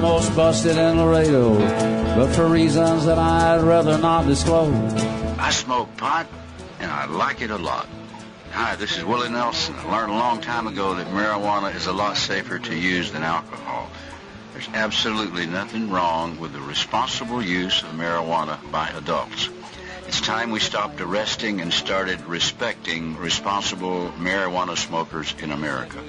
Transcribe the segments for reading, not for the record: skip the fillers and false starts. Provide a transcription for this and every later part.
almost busted in Laredo, but for reasons that I'd rather not disclose. I smoke pot, and I like it a lot. Hi, this is Willie Nelson. I learned a long time ago that marijuana is a lot safer to use than alcohol. There's absolutely nothing wrong with the responsible use of marijuana by adults. It's time we stopped arresting and started respecting responsible marijuana smokers in America.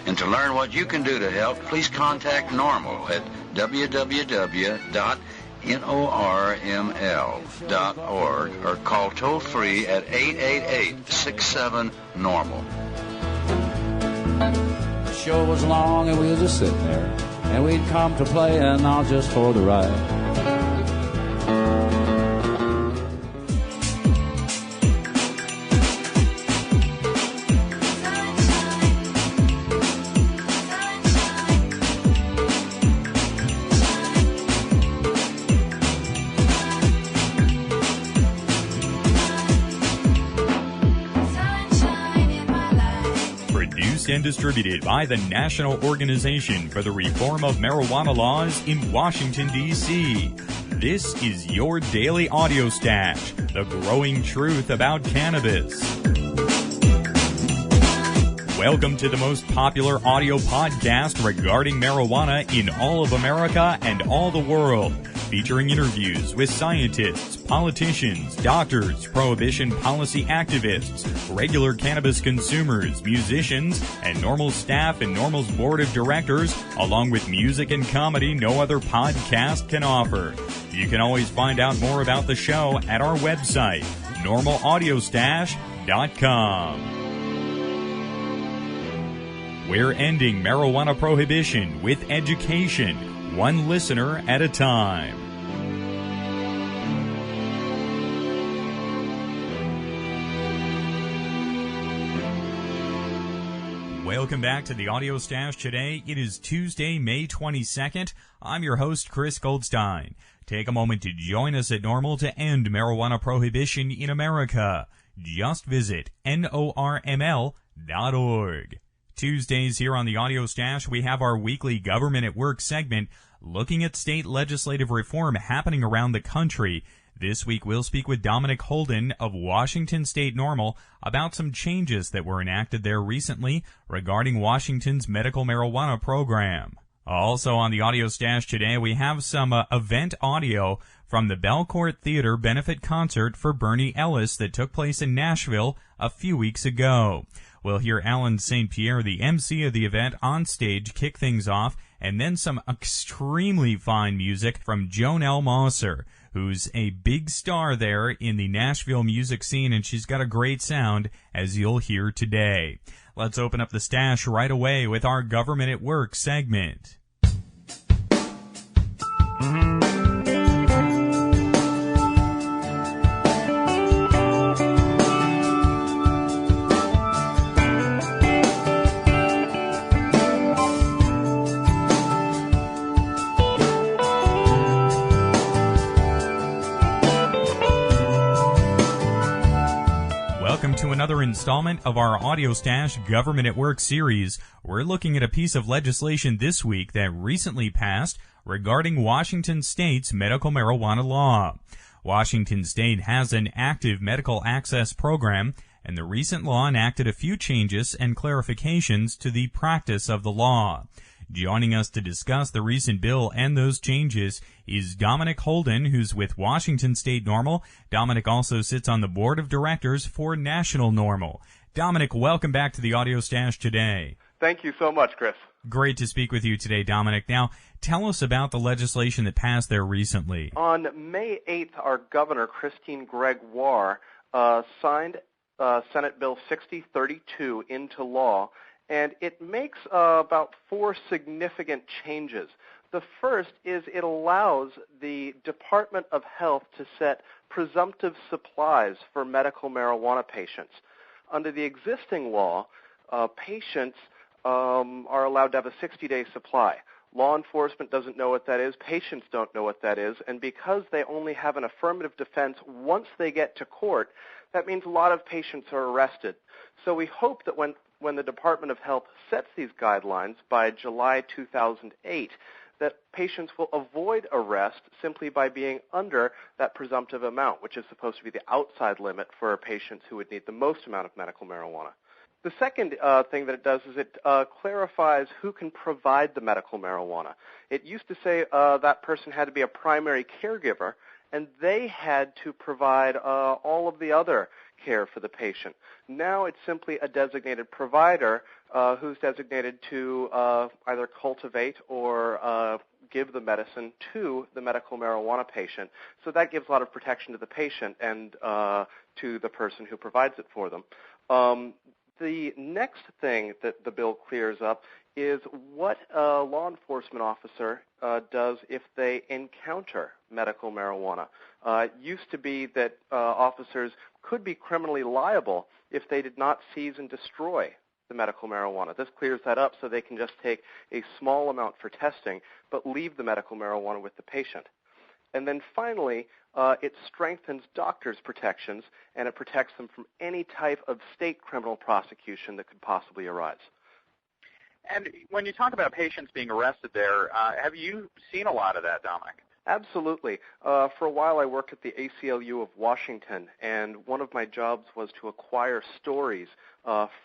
And to learn what you can do to help, please contact NORML at www.norml.org or call toll-free at 888-67-NORML. The show was long and we were just sitting there, and we'd come to play and not just for the ride. And distributed by the National Organization for the Reform of Marijuana Laws in Washington, D.C. This is your daily audio stash, the growing truth about cannabis. Welcome to the most popular audio podcast regarding marijuana in all of America and all the world, featuring interviews with scientists, politicians, doctors, prohibition policy activists, regular cannabis consumers, musicians, and NORML staff and NORML's board of directors, along with music and comedy no other podcast can offer. You can always find out more about the show at our website, normalaudiostash.com. We're ending marijuana prohibition with education, one listener at a time. Welcome back to the Audio Stash today. It is Tuesday, May 22nd. I'm your host, Chris Goldstein. Take a moment to join us at NORML to end marijuana prohibition in America. Just visit norml.org. Tuesdays here on the Audio Stash, we have our weekly Government at Work segment looking at state legislative reform happening around the country. This week we'll speak with Dominic Holden of Washington State NORML about some changes that were enacted there recently regarding Washington's medical marijuana program. Also on the Audio Stash today, we have some event audio from the Belcourt Theater benefit concert for Bernie Ellis that took place in Nashville a few weeks ago. We'll hear Alan St. Pierre, the MC of the event, on stage kick things off, and then some extremely fine music from Joan L. Mosser, who's a big star there in the Nashville music scene, and she's got a great sound, as you'll hear today. Let's open up the stash right away with our Government at Work segment. Welcome to another installment of our Audio Stash Government at Work series. We're looking at a piece of legislation this week that recently passed regarding Washington State's medical marijuana law. Washington State has an active medical access program, and the recent law enacted a few changes and clarifications to the practice of the law. Joining us to discuss the recent bill and those changes is Dominic Holden, who's with Washington State NORML. Dominic also sits on the board of directors for National NORML. Dominic, welcome back to the Audio Stash today. Thank you so much, Chris. Great to speak with you today, Dominic. Now, tell us about the legislation that passed there recently. On May 8th, our governor, Christine Gregoire, signed Senate Bill 6032 into law, and it makes about four significant changes. The first is it allows the Department of Health to set presumptive supplies for medical marijuana patients. Under the existing law, patients are allowed to have a 60-day supply. Law enforcement doesn't know what that is. Patients don't know what that is. And because they only have an affirmative defense once they get to court, that means a lot of patients are arrested. So we hope that when the Department of Health sets these guidelines by July 2008, that patients will avoid arrest simply by being under that presumptive amount, which is supposed to be the outside limit for patients who would need the most amount of medical marijuana. The second thing that it does is it clarifies who can provide the medical marijuana. It used to say that person had to be a primary caregiver, and they had to provide all of the other care for the patient. Now it's simply a designated provider who's designated to either cultivate or give the medicine to the medical marijuana patient. So that gives a lot of protection to the patient and to the person who provides it for them. The next thing that the bill clears up is what a law enforcement officer does if they encounter medical marijuana. It used to be that officers could be criminally liable if they did not seize and destroy the medical marijuana. This clears that up so they can just take a small amount for testing but leave the medical marijuana with the patient. And then finally, it strengthens doctors' protections, and it protects them from any type of state criminal prosecution that could possibly arise. And when you talk about patients being arrested there, have you seen a lot of that, Dominic? Absolutely. For a while I worked at the ACLU of Washington, and one of my jobs was to acquire stories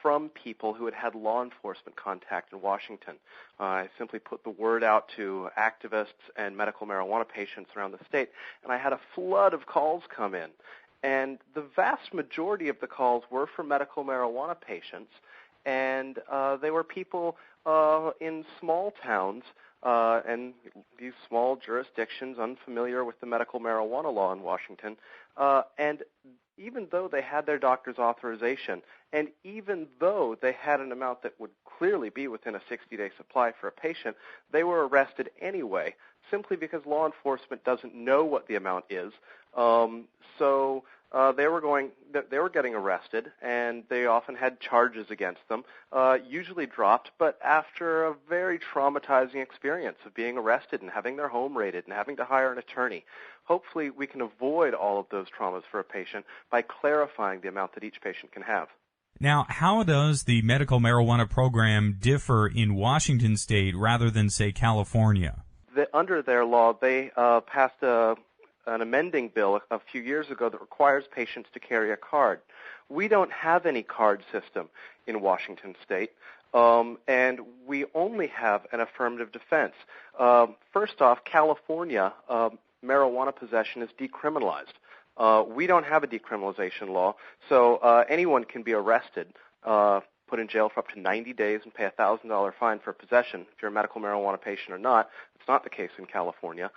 from people who had had law enforcement contact in Washington. I simply put the word out to activists and medical marijuana patients around the state, and I had a flood of calls come in. And the vast majority of the calls were for medical marijuana patients, and they were people in small towns and these small jurisdictions unfamiliar with the medical marijuana law in Washington. And even though they had their doctor's authorization, and even though they had an amount that would clearly be within a 60-day supply for a patient, they were arrested anyway, simply because law enforcement doesn't know what the amount is. So they were getting arrested, and they often had charges against them, usually dropped, but after a very traumatizing experience of being arrested and having their home raided and having to hire an attorney. Hopefully we can avoid all of those traumas for a patient by clarifying the amount that each patient can have. Now, how does the medical marijuana program differ in Washington state rather than, say, California? Under their law, they passed an amending bill a few years ago that requires patients to carry a card. We don't have any card system in Washington state, and we only have an affirmative defense. First off, California, marijuana possession is decriminalized. We don't have a decriminalization law, so anyone can be arrested, put in jail for up to 90 days, and pay a $1,000 fine for possession if you're a medical marijuana patient or not. It's not the case in California.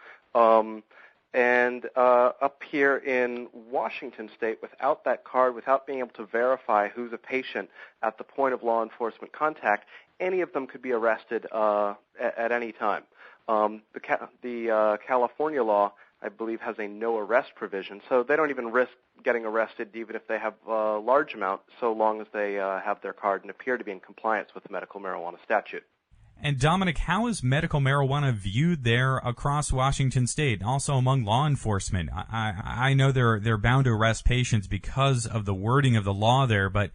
And up here in Washington state, without that card, without being able to verify who's a patient at the point of law enforcement contact, any of them could be arrested at any time. The California law, I believe, has a no arrest provision, so they don't even risk getting arrested even if they have a large amount, so long as they have their card and appear to be in compliance with the medical marijuana statute. And Dominic, how is medical marijuana viewed there across Washington state, also among law enforcement? I know they're bound to arrest patients because of the wording of the law there, but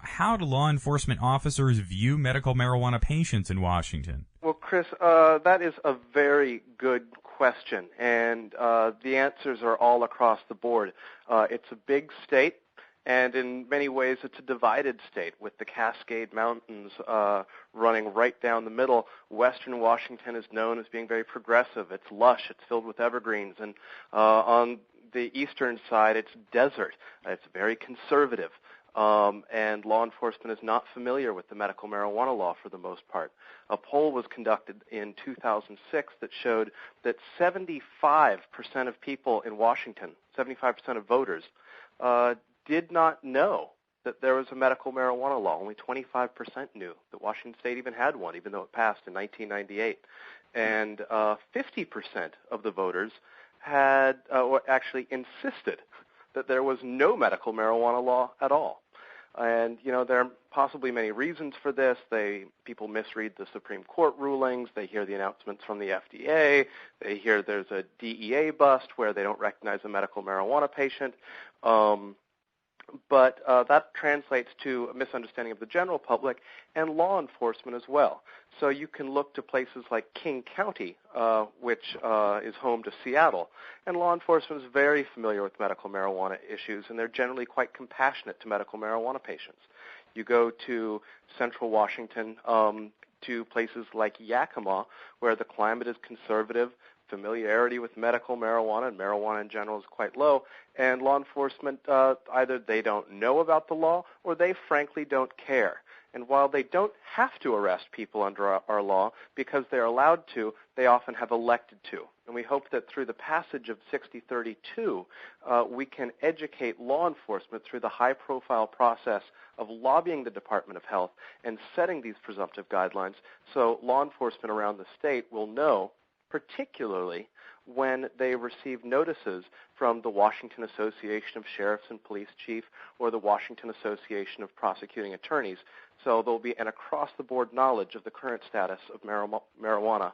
how do law enforcement officers view medical marijuana patients in Washington? Well, Chris, that is a very good question, and the answers are all across the board. It's a big state, and in many ways it's a divided state with the Cascade Mountains running right down the middle. Western Washington is known as being very progressive. It's lush. It's filled with evergreens. And on the eastern side, it's desert. It's very conservative. And law enforcement is not familiar with the medical marijuana law for the most part. A poll was conducted in 2006 that showed that 75% of people in Washington, 75% of voters, did not know that there was a medical marijuana law. Only 25% knew that Washington state even had one, even though it passed in 1998. And 50% of the voters had actually insisted that there was no medical marijuana law at all. And, there are possibly many reasons for this. People misread the Supreme Court rulings. They hear the announcements from the FDA. They hear there's a DEA bust where they don't recognize a medical marijuana patient. But that translates to a misunderstanding of the general public and law enforcement as well. So you can look to places like King County, which is home to Seattle, and law enforcement is very familiar with medical marijuana issues, and they're generally quite compassionate to medical marijuana patients. You go to central Washington, to places like Yakima, where the climate is conservative, familiarity with medical marijuana and marijuana in general is quite low, and law enforcement, either they don't know about the law or they frankly don't care. And while they don't have to arrest people under our law because they're allowed to, they often have elected to. And we hope that through the passage of 6032, we can educate law enforcement through the high-profile process of lobbying the Department of Health and setting these presumptive guidelines so law enforcement around the state will know, particularly when they receive notices from the Washington Association of Sheriffs and Police Chief or the Washington Association of Prosecuting Attorneys. So there will be an across-the-board knowledge of the current status of marijuana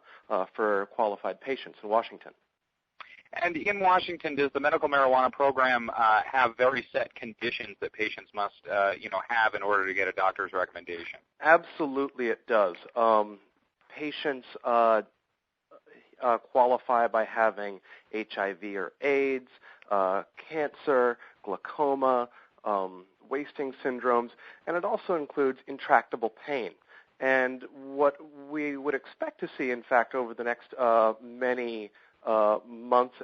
for qualified patients in Washington. And in Washington, does the medical marijuana program have very set conditions that patients must, have in order to get a doctor's recommendation? Absolutely, it does. Patients qualify by having HIV or AIDS, cancer, glaucoma, wasting syndromes, and it also includes intractable pain. And what we would expect to see, in fact, over the next many months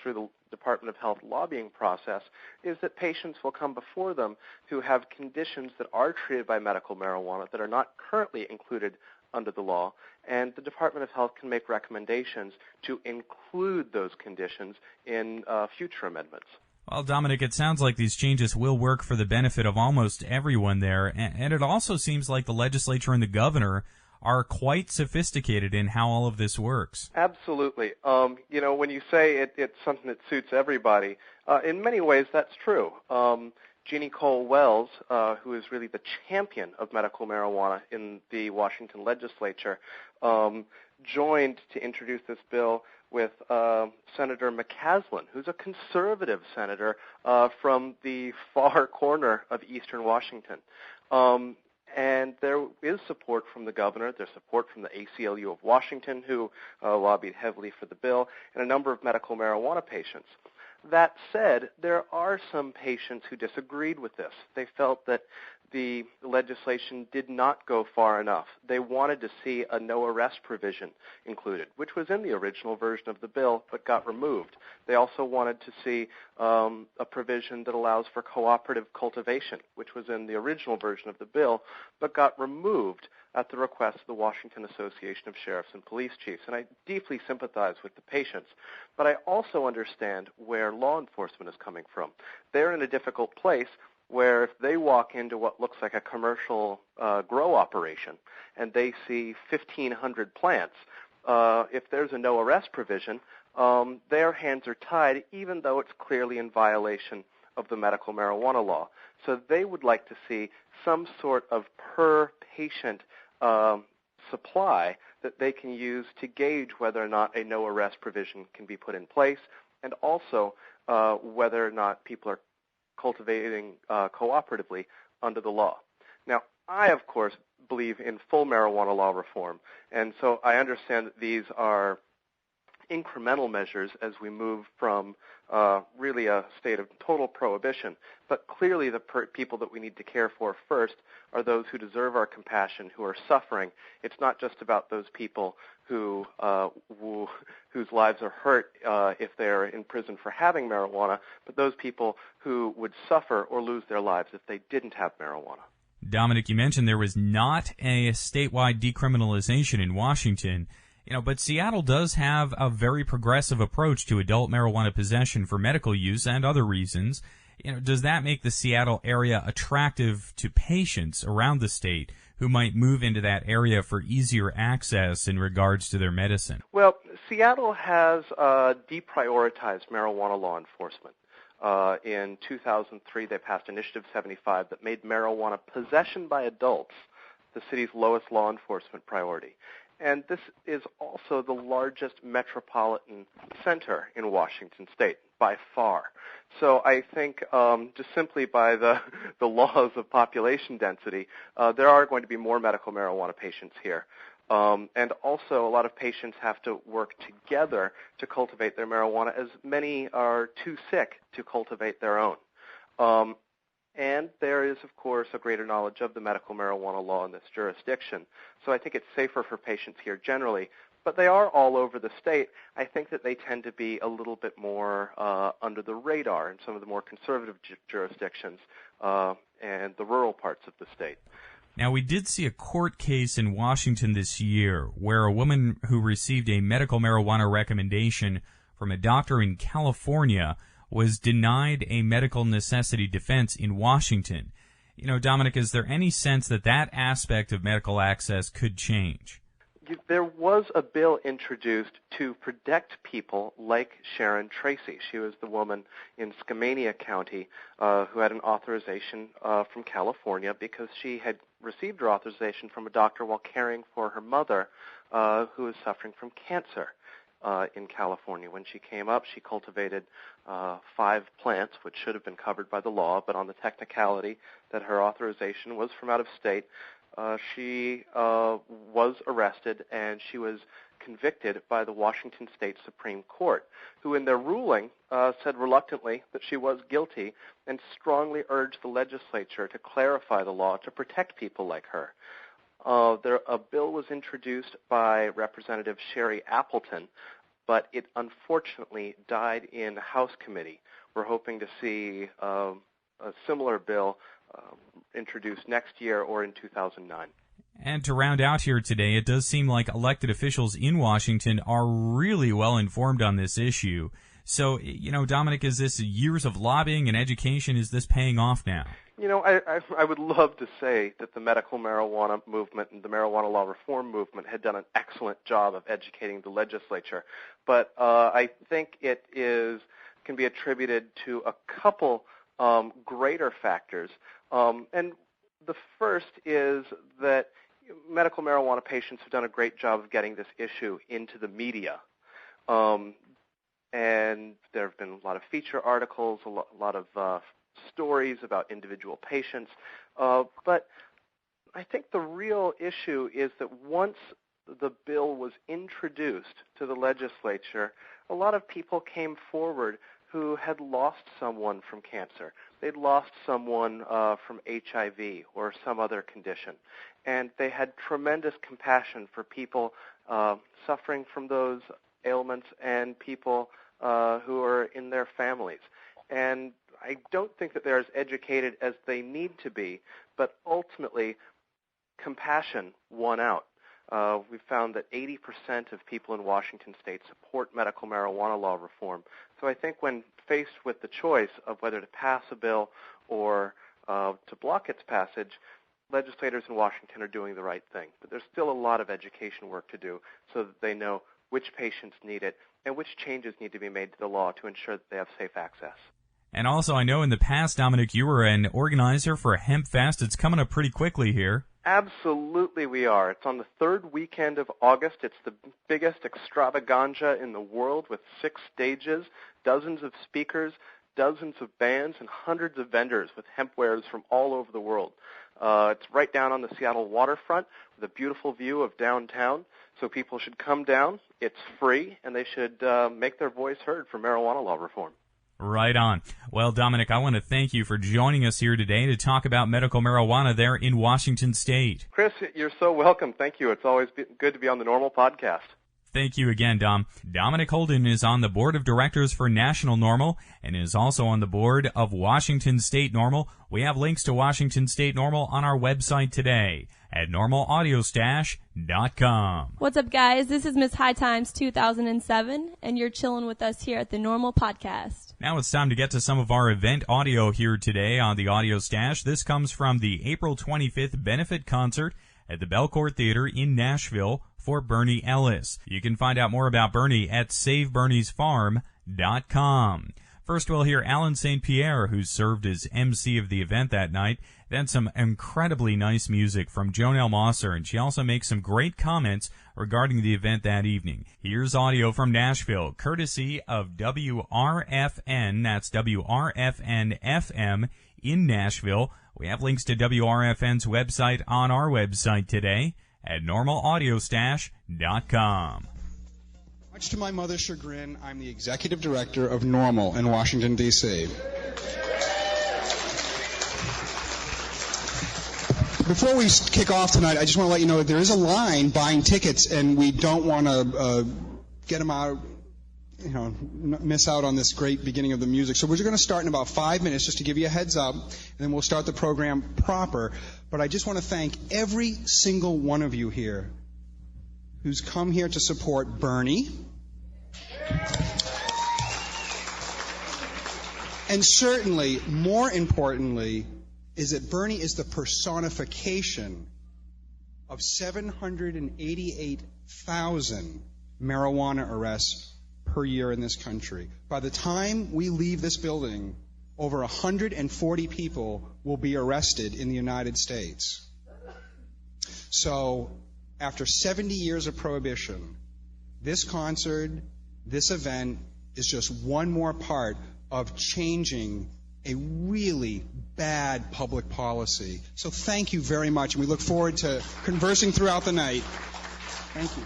through the Department of Health lobbying process is that patients will come before them who have conditions that are treated by medical marijuana that are not currently included under the law, and the Department of Health can make recommendations to include those conditions in future amendments. Well, Dominic, it sounds like these changes will work for the benefit of almost everyone there, and it also seems like the legislature and the governor are quite sophisticated in how all of this works. Absolutely. When you say it's something that suits everybody, in many ways that's true. Jeannie Cole Wells, who is really the champion of medical marijuana in the Washington legislature, joined to introduce this bill with Senator McCaslin, who's a conservative senator from the far corner of eastern Washington. And there is support from the governor. There's support from the ACLU of Washington, who lobbied heavily for the bill, and a number of medical marijuana patients. That said, there are some patients who disagreed with this. They felt that the legislation did not go far enough. They wanted to see a no-arrest provision included, which was in the original version of the bill but got removed. They also wanted to see a provision that allows for cooperative cultivation, which was in the original version of the bill but got removed at the request of the Washington Association of Sheriffs and Police Chiefs. And I deeply sympathize with the patients, but I also understand where law enforcement is coming from. They're in a difficult place where if they walk into what looks like a commercial grow operation and they see 1,500 plants, if there's a no-arrest provision, their hands are tied, even though it's clearly in violation of the medical marijuana law. So they would like to see some sort of per-patient supply that they can use to gauge whether or not a no-arrest provision can be put in place, and also whether or not people are cultivating cooperatively under the law. Now, I, of course, believe in full marijuana law reform, and so I understand that these are incremental measures as we move from really a state of total prohibition. But clearly the people that we need to care for first are those who deserve our compassion, who are suffering. It's not just about those people whose lives are hurt if they're in prison for having marijuana, but those people who would suffer or lose their lives if they didn't have marijuana. Dominic, you mentioned there was not a statewide decriminalization in Washington. But Seattle does have a very progressive approach to adult marijuana possession for medical use and other reasons. Does that make the Seattle area attractive to patients around the state who might move into that area for easier access in regards to their medicine? Well, Seattle has deprioritized marijuana law enforcement. In 2003, they passed Initiative 75 that made marijuana possession by adults the city's lowest law enforcement priority. And this is also the largest metropolitan center in Washington state. by far. So I think just simply by the laws of population density, there are going to be more medical marijuana patients here. And also a lot of patients have to work together to cultivate their marijuana, as many are too sick to cultivate their own. And there is, of course, a greater knowledge of the medical marijuana law in this jurisdiction. So I think it's safer for patients here generally. But they are all over the state. I think that they tend to be a little bit more under the radar in some of the more conservative jurisdictions and the rural parts of the state. Now, we did see a court case in Washington this year where a woman who received a medical marijuana recommendation from a doctor in California was denied a medical necessity defense in Washington. You know, Dominic, is there any sense that that aspect of medical access could change? There was a bill introduced to protect people like Sharon Tracy. She was the woman in Skamania County who had an authorization from California because she had received her authorization from a doctor while caring for her mother who was suffering from cancer in California. When she came up, she cultivated 5 plants, which should have been covered by the law, but on the technicality that her authorization was from out of state, she was arrested and she was convicted by the Washington State Supreme Court, who in their ruling said reluctantly that she was guilty and strongly urged the legislature to clarify the law to protect people like her. A bill was introduced by Representative Sherry Appleton, but it unfortunately died in House committee. We're hoping to see a similar bill introduced next year or in 2009. And to round out here today, it does seem like elected officials in Washington are really well informed on this issue. So, you know, Dominic, is this years of lobbying and education, is this paying off now? You know, I would love to say that the medical marijuana movement and the marijuana law reform movement had done an excellent job of educating the legislature, but I think it can be attributed to a couple greater factors. And the first is that medical marijuana patients have done a great job of getting this issue into the media. And there have been a lot of feature articles, a lot of stories about individual patients. But I think the real issue is that once the bill was introduced to the legislature, a lot of people came forward who had lost someone from cancer. They'd lost someone from HIV or some other condition. And they had tremendous compassion for people suffering from those ailments and people who are in their families. And I don't think that they're as educated as they need to be, but ultimately compassion won out. We found that 80% of people in Washington state support medical marijuana law reform. So I think when faced with the choice of whether to pass a bill or to block its passage, legislators in Washington are doing the right thing. But there's still a lot of education work to do so that they know which patients need it and which changes need to be made to the law to ensure that they have safe access. And also, I know in the past, Dominic, you were an organizer for a Hemp Fest. It's coming up pretty quickly here. Absolutely we are. It's on the 3rd weekend of August. It's the biggest extravaganza in the world with 6 stages, dozens of speakers, dozens of bands, and hundreds of vendors with hemp wares from all over the world. It's right down on the Seattle waterfront with a beautiful view of downtown, so people should come down. It's free, and they should make their voice heard for marijuana law reform. Right on. Well, Dominic, I want to thank you for joining us here today to talk about medical marijuana there in Washington State. Chris, you're so welcome. Thank you. It's always good to be on the NORML podcast. Thank you again, Dom. Dominic Holden is on the board of directors for National NORML and is also on the board of Washington State NORML. We have links to Washington State NORML on our website today at normalaudiostash.com. What's up, guys? This is Miss High Times 2007, and you're chilling with us here at the NORML podcast. Now it's time to get to some of our event audio here today on the Audio Stash. This comes from the April 25th benefit concert at the Belcourt Theater in Nashville for Bernie Ellis. You can find out more about Bernie at SaveBerniesFarm.com. First, we'll hear Alan St. Pierre, who served as MC of the event that night. Then some incredibly nice music from Joan L. Mosser, and she also makes some great comments regarding the event that evening. Here's audio from Nashville, courtesy of WRFN. That's WRFN-FM in Nashville. We have links to WRFN's website on our website today at normalaudiostash.com. Much to my mother's chagrin, I'm the executive director of NORML in Washington, D.C. Before we kick off tonight, I just want to let you know that there is a line buying tickets, and we don't want to get them out, miss out on this great beginning of the music. So we're going to start in about 5 minutes, just to give you a heads up, and then we'll start the program proper. But I just want to thank every single one of you here who's come here to support Bernie. And certainly, more importantly, is that Bernie is the personification of 788,000 marijuana arrests per year in this country. By the time we leave this building, over 140 people will be arrested in the United States. So, after 70 years of prohibition, this concert, this event is just one more part of changing a really bad public policy. So thank you very much, and we look forward to conversing throughout the night. Thank you.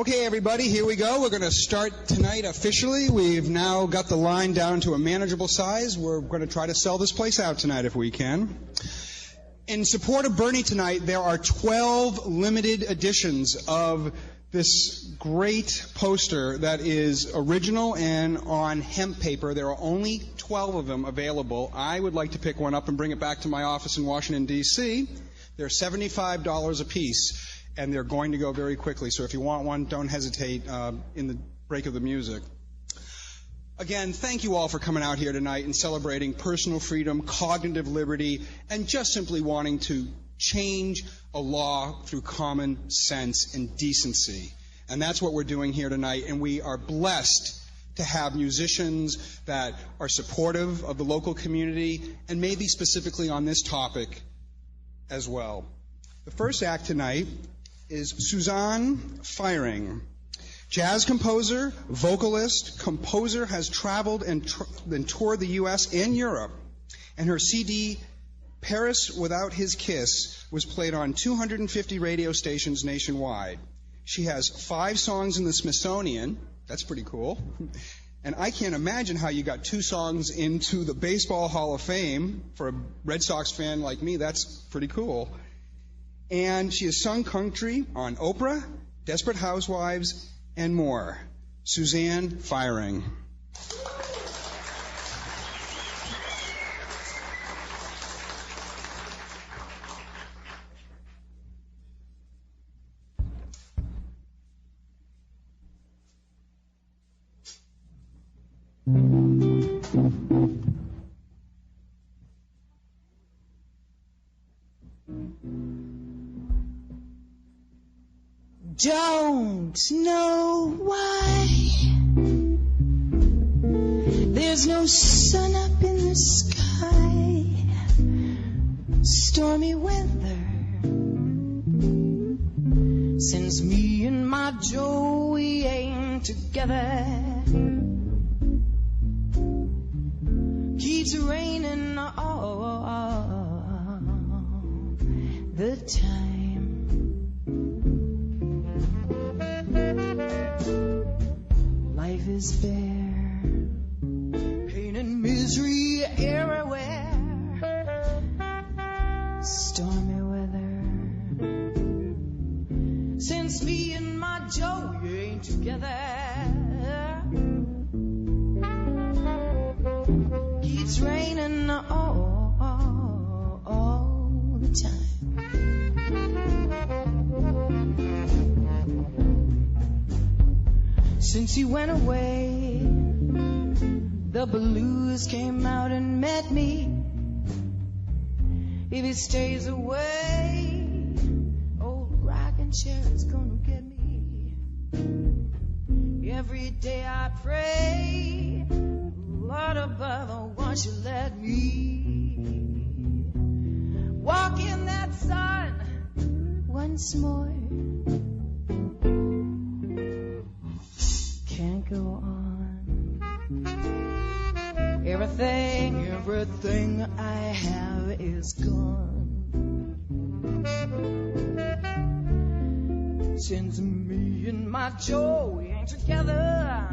Okay, everybody, here we go. We're going to start tonight officially. We've now got the line down to a manageable size. We're going to try to sell this place out tonight if we can. In support of Bernie tonight, there are 12 limited editions of this great poster that is original and on hemp paper. There are only 12 of them available. I would like to pick one up and bring it back to my office in Washington, D.C. They're $75 a piece, and they're going to go very quickly. So if you want one, don't hesitate in the break of the music. Again, thank you all for coming out here tonight and celebrating personal freedom, cognitive liberty, and just simply wanting to change a law through common sense and decency. And that's what we're doing here tonight, and we are blessed to have musicians that are supportive of the local community, and maybe specifically on this topic as well. The first act tonight is Suzanne Firing. Jazz composer, vocalist, composer, has traveled and toured the U.S. and Europe, and her CD, Paris Without His Kiss, was played on 250 radio stations nationwide. She has 5 songs in the Smithsonian. That's pretty cool. And I can't imagine how you got 2 songs into the Baseball Hall of Fame. For a Red Sox fan like me, that's pretty cool. And she has sung country on Oprah, Desperate Housewives, and more. Suzanne Firing. Don't know why there's no sun up in the sky, stormy weather, since me and my Joey ain't together. Keeps raining all the time. Life is bare, pain and misery everywhere, stormy weather, since me and my Joey ain't together. Keeps raining all the time. Since he went away, the blues came out and met me. If he stays away, old rocking chair is gonna get me. If I pray, Lord above, oh, won't you let me walk in that sun once more. Can't go on. Everything I have is gone. Since me and my Joe ain't together,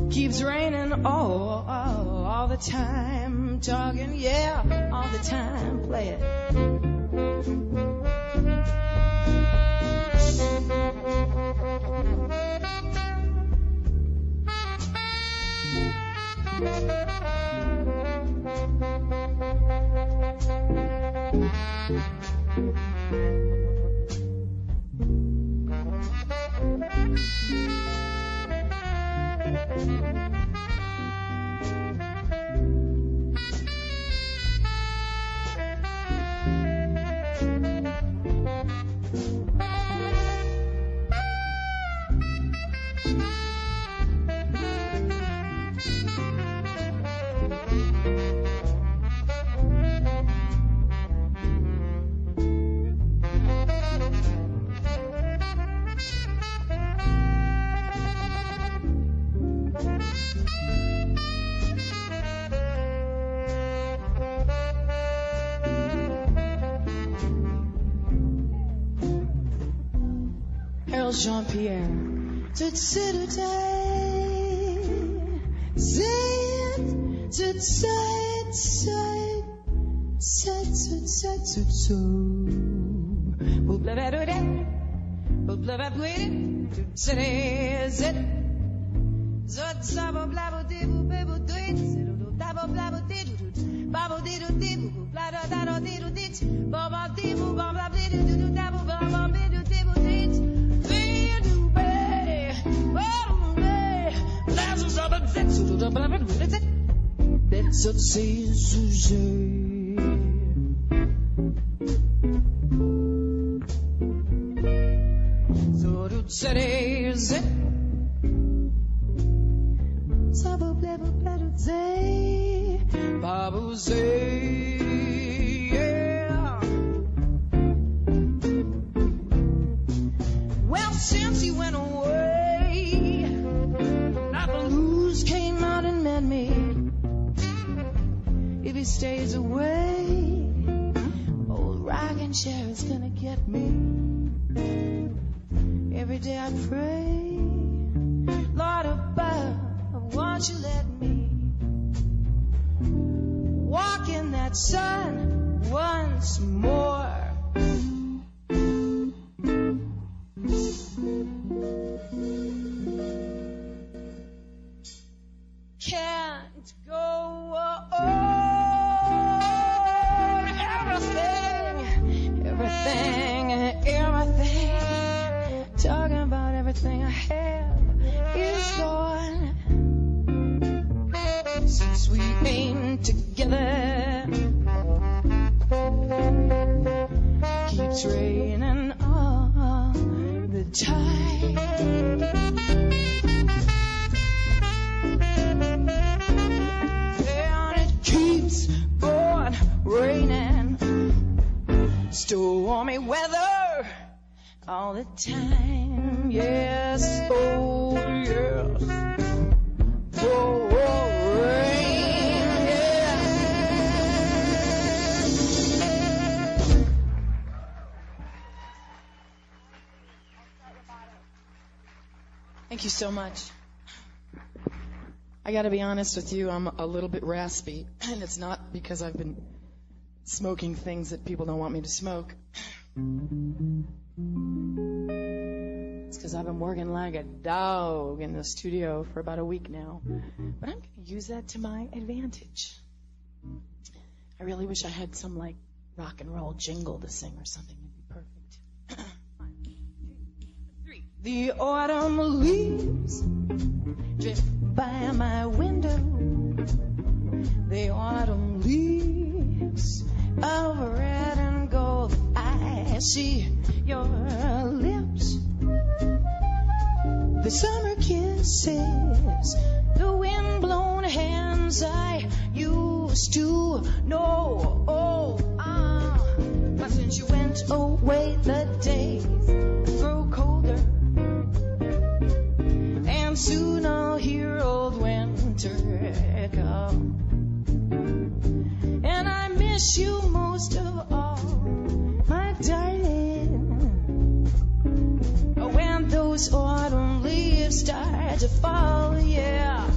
keeps raining all the time, talking, yeah, all the time, play it. Jean-Pierre, well, since he went away, not the blues came out and met me. If he stays away, old rocking chair is gonna get me. Every day I pray, Lord above, won't you let me walk in that sun once more. Can't go on. Everything, talking about everything I have is gone. Since we ain't together, keeps raining all the time. And it keeps on raining, stormy weather all the time. Yes, oh yes. Oh, rain, yeah. Thank you so much. I gotta be honest with you, I'm a little bit raspy, and it's not because I've been smoking things that people don't want me to smoke. It's because I've been working like a dog in the studio for about a week now. But I'm going to use that to my advantage. I really wish I had some, like, rock and roll jingle to sing or something. It'd be perfect. 1, 2, 3. The autumn leaves drift by my window. The autumn leaves of red and gold. I see your lips used to know. But since you went away, the days grow colder, and soon I'll hear old winter come. And I miss you most of all, my darling, when those autumn leaves start to fall, yeah.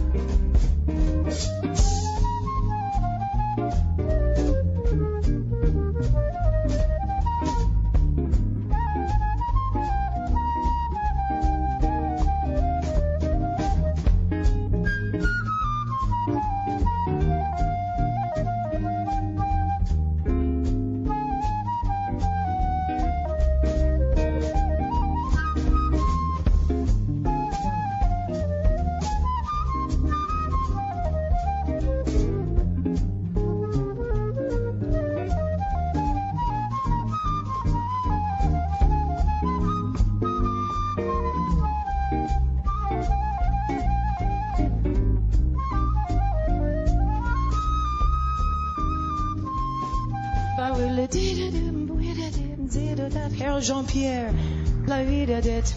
Jean-Pierre, la vida det,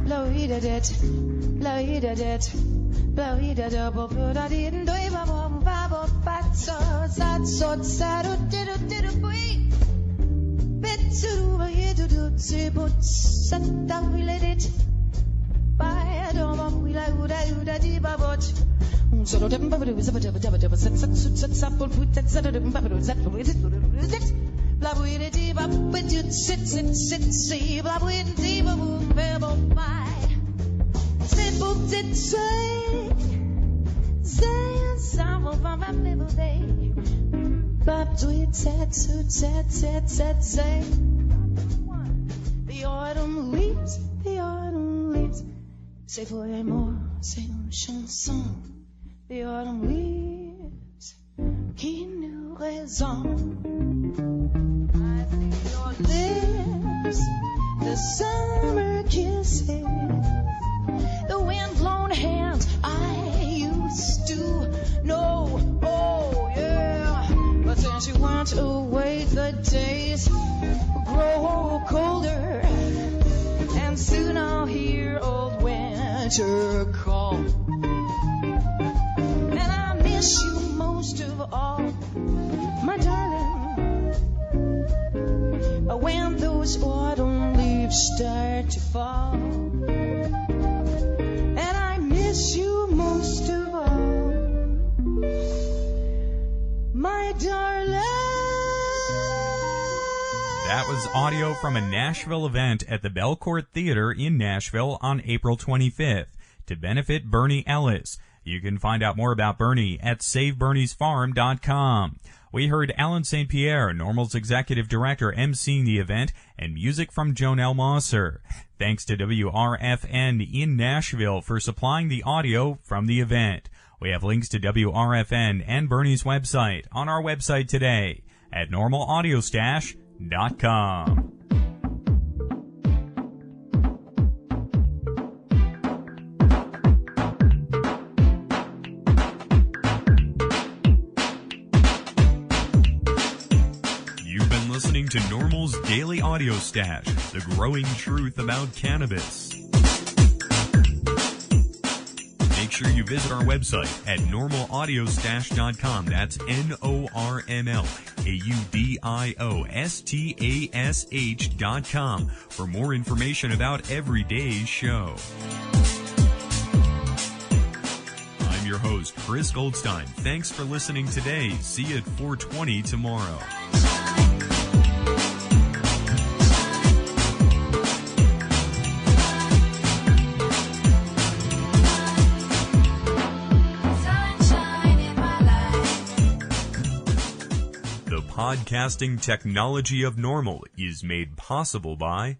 la vida det, la vida det, la vida det, bopuda din doi babo babo fatso sat sot saru didu didu bui, betsuru ba yedu du zebut sat da wile det, ba do ba wila uda uda di babot. So dem babu zaba zaba zaba zaba sat sat sat sat put that zaba dem babu zat put it. Blah blah blah blah blah blah sit sit sit see blah blah blah boom blah bye sit boom sit say some of my people they blah tweet set say the autumn leaves c'est vraiment c'est une chanson the autumn leaves qui nous résonne. I see your lips, the summer kisses, the wind-blown hands I used to know. Oh yeah, but since you went away, the days grow colder, and soon I'll hear old winter call. And I miss you most of all, my darling, when those autumn leaves start to fall. And I miss you most of all, my darling. That was audio from a Nashville event at the Belcourt Theater in Nashville on April 25th to benefit Bernie Ellis. You can find out more about Bernie at SaveBerniesFarm.com. We heard Alan St. Pierre, NORML's executive director, emceeing the event, and music from Jonelle Mosser. Thanks to WRFN in Nashville for supplying the audio from the event. We have links to WRFN and Bernie's website on our website today at NORMLAudioStash.com. Listening to NORML's Daily Audio Stash, the growing truth about cannabis. Make sure you visit our website at NORMLAudioStash.com. That's NORMLAudioStash.com for more information about every day's show. I'm your host, Chris Goldstein. Thanks for listening today. See you at 4:20 tomorrow. Podcasting technology of NORML is made possible by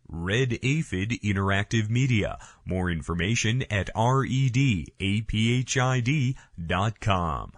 Red Aphid Interactive Media. More information at redapphid.com.